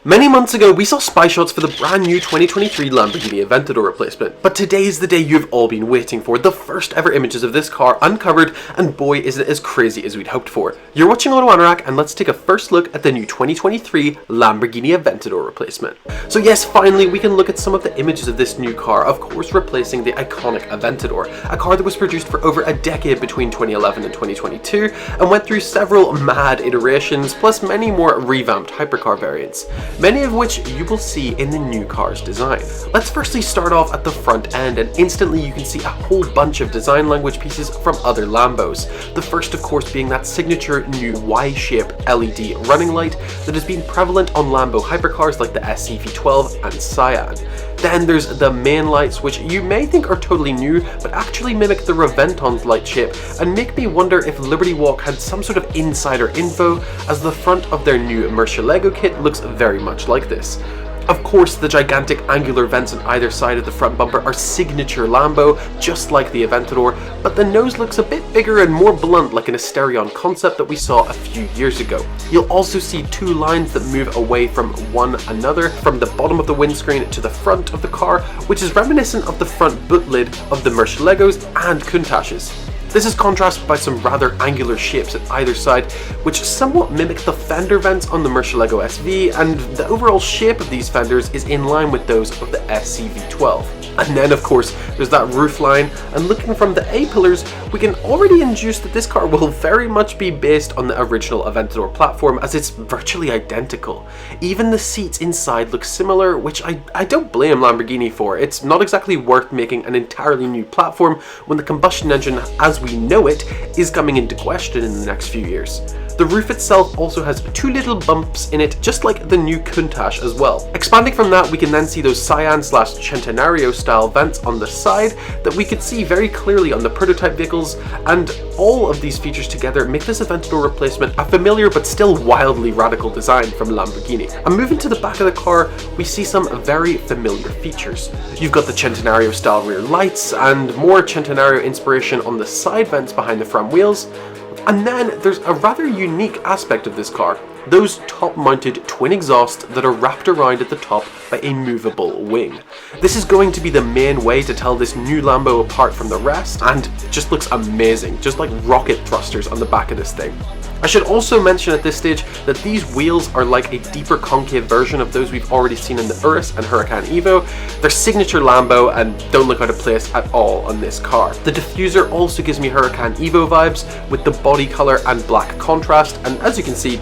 Many months ago, we saw spy shots for the brand new 2023 Lamborghini Aventador replacement, but today is the day you've all been waiting for, the first ever images of this car uncovered, and boy is it as crazy as we'd hoped for. You're watching Auto Anorak, and let's take a first look at the new 2023 Lamborghini Aventador replacement. So yes, finally we can look at some of the images of this new car, of course replacing the iconic Aventador, a car that was produced for over a decade between 2011 and 2022, and went through several mad iterations, plus many more revamped hypercar variants, many of which you will see in the new car's design. Let's firstly start off at the front end, and instantly you can see a whole bunch of design language pieces from other Lambos. The first of course being that signature new Y-shape LED running light that has been prevalent on Lambo hypercars like the SC V12 and Cyan. Then there's the main lights, which you may think are totally new, but actually mimic the Revuelto's light shape and make me wonder if Liberty Walk had some sort of insider info, as the front of their new Murcielago kit looks very much like this. Of course, the gigantic angular vents on either side of the front bumper are signature Lambo, just like the Aventador, but the nose looks a bit bigger and more blunt, like an Asterion concept that we saw a few years ago. You'll also see two lines that move away from one another, from the bottom of the windscreen to the front of the car, which is reminiscent of the front boot lid of the Murcielagos and Countaches. This is contrasted by some rather angular shapes at either side, which somewhat mimic the fender vents on the Murcielago SV, and the overall shape of these fenders is in line with those of the SC V12. And then of course there's that roof line, and looking from the A-pillars we can already induce that this car will very much be based on the original Aventador platform, as it's virtually identical. Even the seats inside look similar, which I don't blame Lamborghini for. It's not exactly worth making an entirely new platform when the combustion engine as we know it is coming into question in the next few years. The roof itself also has two little bumps in it, just like the new Countach as well. Expanding from that, we can then see those Cyan/Centenario style vents on the side that we could see very clearly on the prototype vehicles, and all of these features together make this Aventador replacement a familiar but still wildly radical design from Lamborghini. And moving to the back of the car, we see some very familiar features. You've got the Centenario style rear lights, and more Centenario inspiration on the side vents behind the front wheels. And then there's a rather unique aspect of this car, those top-mounted twin exhausts that are wrapped around at the top by a movable wing. This is going to be the main way to tell this new Lambo apart from the rest, and just looks amazing, just like rocket thrusters on the back of this thing. I should also mention at this stage that these wheels are like a deeper concave version of those we've already seen in the Urus and Huracan Evo. They're signature Lambo and don't look out of place at all on this car. The diffuser also gives me Huracan Evo vibes, with the body color and black contrast, and as you can see,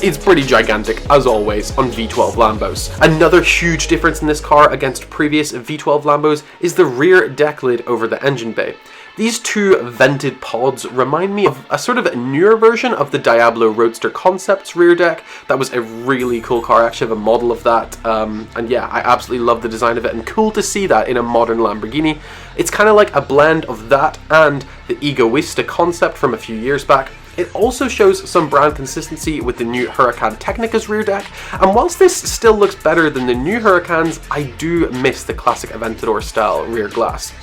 it's pretty gigantic as always on V12 Lambos. Another huge difference in this car against previous V12 Lambos is the rear deck lid over the engine bay. These two vented pods remind me of a sort of newer version of the Diablo Roadster Concepts rear deck. That was a really cool car. I actually have a model of that, and yeah, I absolutely love the design of it, and cool to see that in a modern Lamborghini. It's kind of like a blend of that and the Egoista concept from a few years back. It also shows some brand consistency with the new Huracan Technica's rear deck, and whilst this still looks better than the new Huracans, I do miss the classic Aventador style rear glass.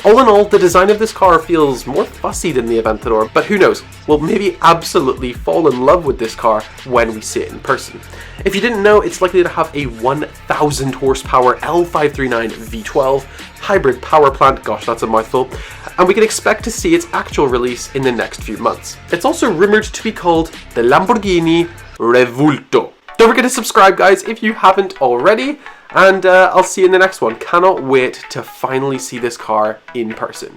All in all, the design of this car feels more fussy than the Aventador, but who knows, we'll maybe absolutely fall in love with this car when we see it in person. If you didn't know, it's likely to have a 1000 horsepower L539 V12 hybrid power plant, gosh that's a mouthful, and we can expect to see its actual release in the next few months. It's also rumoured to be called the Lamborghini Reveulto. Don't forget to subscribe guys if you haven't already, and I'll see you in the next one. Cannot wait to finally see this car in person.